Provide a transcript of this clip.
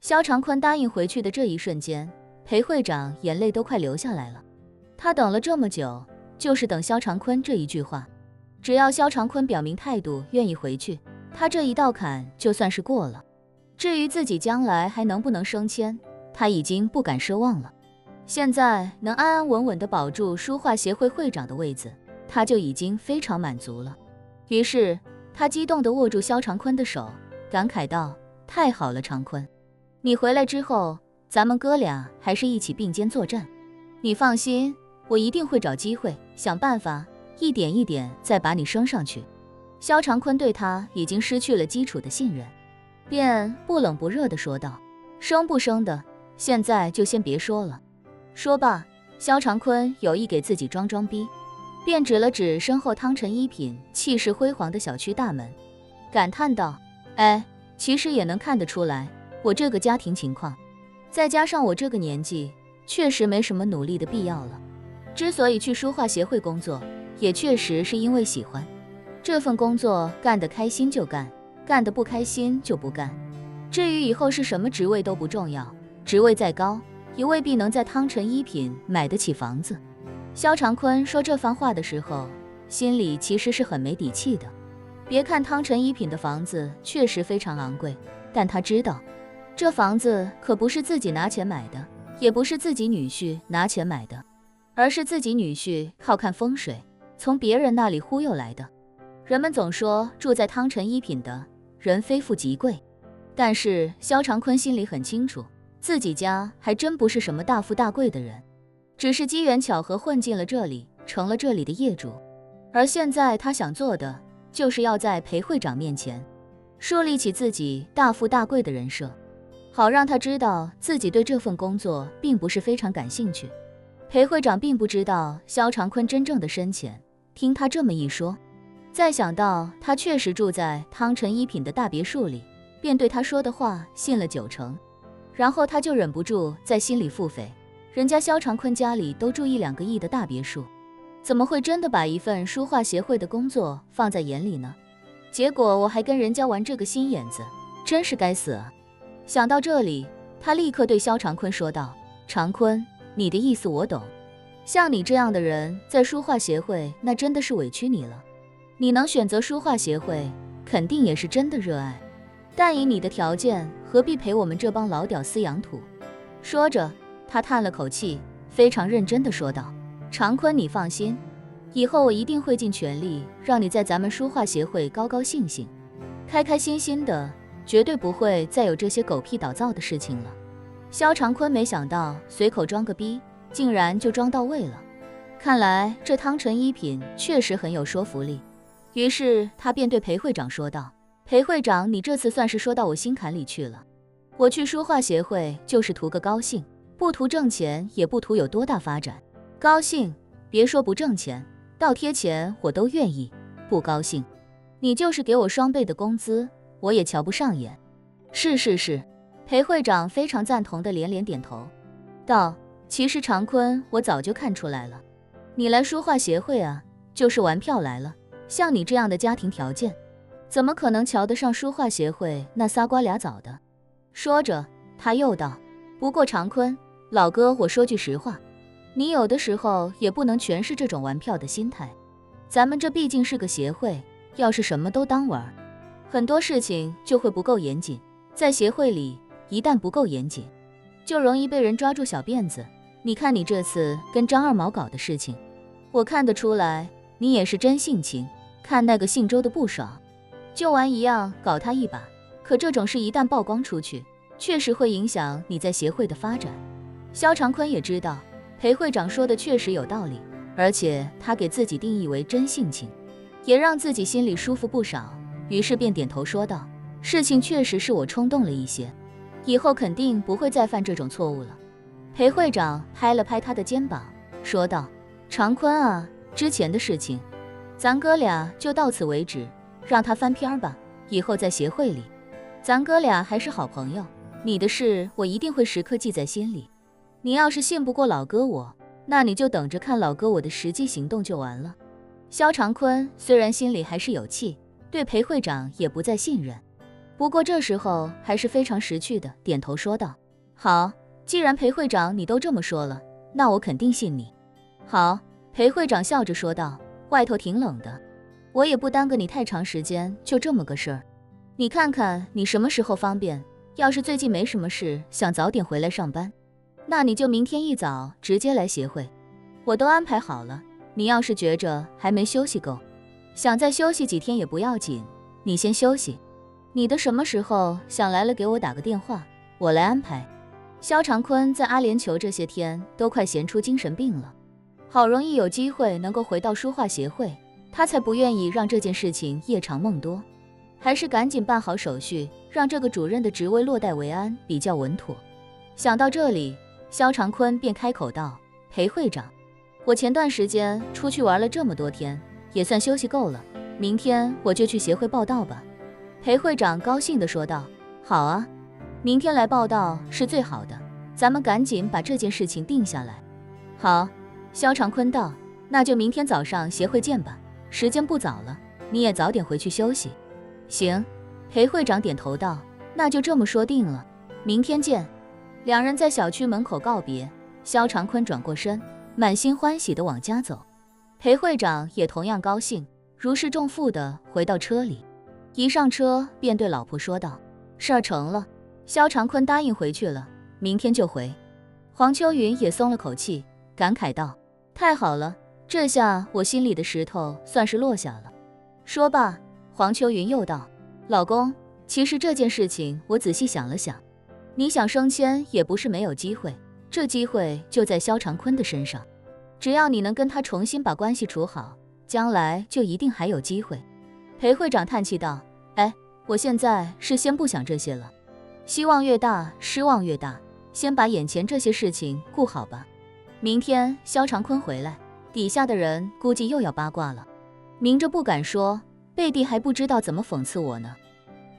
肖长坤答应回去的这一瞬间，裴会长眼泪都快流下来了。他等了这么久，就是等肖长坤这一句话。只要肖长坤表明态度，愿意回去，他这一道坎就算是过了。至于自己将来还能不能升迁，他已经不敢奢望了。现在能安安稳稳地保住书画协会会长的位子，他就已经非常满足了。于是他激动地握住肖长坤的手，感慨道：太好了，长坤，你回来之后，咱们哥俩还是一起并肩作战。你放心，我一定会找机会，想办法，一点一点再把你升上去。肖长坤对他已经失去了基础的信任，便不冷不热地说道：升不升的，现在就先别说了。说罢，肖长坤有意给自己装逼，便指了指身后汤臣一品气势辉煌的小区大门，感叹道：哎，其实也能看得出来，我这个家庭情况，再加上我这个年纪，确实没什么努力的必要了。之所以去书画协会工作，也确实是因为喜欢这份工作，干得开心就干，干得不开心就不干。至于以后是什么职位都不重要，职位再高，也未必能在汤臣一品买得起房子。肖长坤说这番话的时候，心里其实是很没底气的。别看汤臣一品的房子确实非常昂贵，但他知道，这房子可不是自己拿钱买的，也不是自己女婿拿钱买的，而是自己女婿靠看风水，从别人那里忽悠来的。人们总说住在汤臣一品的人非富即贵，但是肖长坤心里很清楚，自己家还真不是什么大富大贵的人，只是机缘巧合混进了这里，成了这里的业主。而现在他想做的，就是要在裴会长面前树立起自己大富大贵的人设，好让他知道自己对这份工作并不是非常感兴趣。裴会长并不知道肖长坤真正的深浅，听他这么一说，再想到他确实住在汤臣一品的大别墅里，便对他说的话信了90%。然后他就忍不住在心里腹诽，人家肖长坤家里都住1-2个亿的大别墅，怎么会真的把一份书画协会的工作放在眼里呢？结果我还跟人家玩这个心眼子，真是该死啊！想到这里，他立刻对肖长坤说道：长坤，你的意思我懂，像你这样的人在书画协会，那真的是委屈你了。你能选择书画协会，肯定也是真的热爱，但以你的条件，何必陪我们这帮老屌丝养土？说着，他叹了口气，非常认真地说道：长坤，你放心，以后我一定会尽全力让你在咱们书画协会高高兴兴，开开心心的，绝对不会再有这些狗屁倒灶的事情了。肖长坤没想到随口装个逼，竟然就装到位了，看来这汤臣一品确实很有说服力。于是他便对裴会长说道：裴会长，你这次算是说到我心坎里去了。我去书画协会就是图个高兴，不图挣钱，也不图有多大发展。高兴，别说不挣钱，倒贴钱我都愿意。不高兴，你就是给我双倍的工资，我也瞧不上眼。是，裴会长非常赞同的连连点头，道：其实长坤，我早就看出来了，你来书画协会啊，就是玩票来了。像你这样的家庭条件，怎么可能瞧得上书画协会那仨瓜俩枣的？说着，他又道：不过长坤，老哥，我说句实话，你有的时候也不能全是这种玩票的心态。咱们这毕竟是个协会，要是什么都当玩，很多事情就会不够严谨。在协会里，一旦不够严谨，就容易被人抓住小辫子。你看你这次跟张二毛搞的事情，我看得出来，你也是真性情。看那个姓周的不爽，就玩一样搞他一把。可这种事一旦曝光出去，确实会影响你在协会的发展。肖长坤也知道裴会长说的确实有道理，而且他给自己定义为真性情，也让自己心里舒服不少，于是便点头说道：事情确实是我冲动了一些，以后肯定不会再犯这种错误了。裴会长拍了拍他的肩膀，说道：长坤啊，之前的事情咱哥俩就到此为止，让他翻篇吧，以后在协会里咱哥俩还是好朋友，你的事我一定会时刻记在心里。你要是信不过老哥我，那你就等着看老哥我的实际行动就完了。肖长坤虽然心里还是有气，对裴会长也不再信任，不过这时候还是非常识趣的点头说道：好，既然裴会长你都这么说了，那我肯定信你。好，裴会长笑着说道，外头挺冷的，我也不耽搁你太长时间，就这么个事儿。你看看你什么时候方便，要是最近没什么事，想早点回来上班，那你就明天一早直接来协会，我都安排好了。你要是觉着还没休息够，想再休息几天也不要紧，你先休息。你的什么时候想来了给我打个电话，我来安排。肖长坤在阿联酋这些天都快闲出精神病了，好容易有机会能够回到书画协会，他才不愿意让这件事情夜长梦多，还是赶紧办好手续，让这个主任的职位落袋为安比较稳妥。想到这里，肖长坤便开口道：裴会长，我前段时间出去玩了这么多天，也算休息够了，明天我就去协会报道吧。裴会长高兴地说道：好啊，明天来报道是最好的，咱们赶紧把这件事情定下来。好，肖长坤道，那就明天早上协会见吧，时间不早了，你也早点回去休息。行，裴会长点头道，那就这么说定了，明天见。两人在小区门口告别，肖长坤转过身，满心欢喜地往家走。裴会长也同样高兴，如释重负地回到车里，一上车便对老婆说道：事儿成了，肖长坤答应回去了，明天就回。黄秋云也松了口气，感慨道：太好了，这下我心里的石头算是落下了。说罢，黄秋云又道：老公，其实这件事情我仔细想了想，你想升迁也不是没有机会，这机会就在肖长坤的身上，只要你能跟他重新把关系处好，将来就一定还有机会。裴会长叹气道：哎，我现在是先不想这些了，希望越大失望越大，先把眼前这些事情顾好吧。明天肖长坤回来，底下的人估计又要八卦了，明着不敢说，背地还不知道怎么讽刺我呢。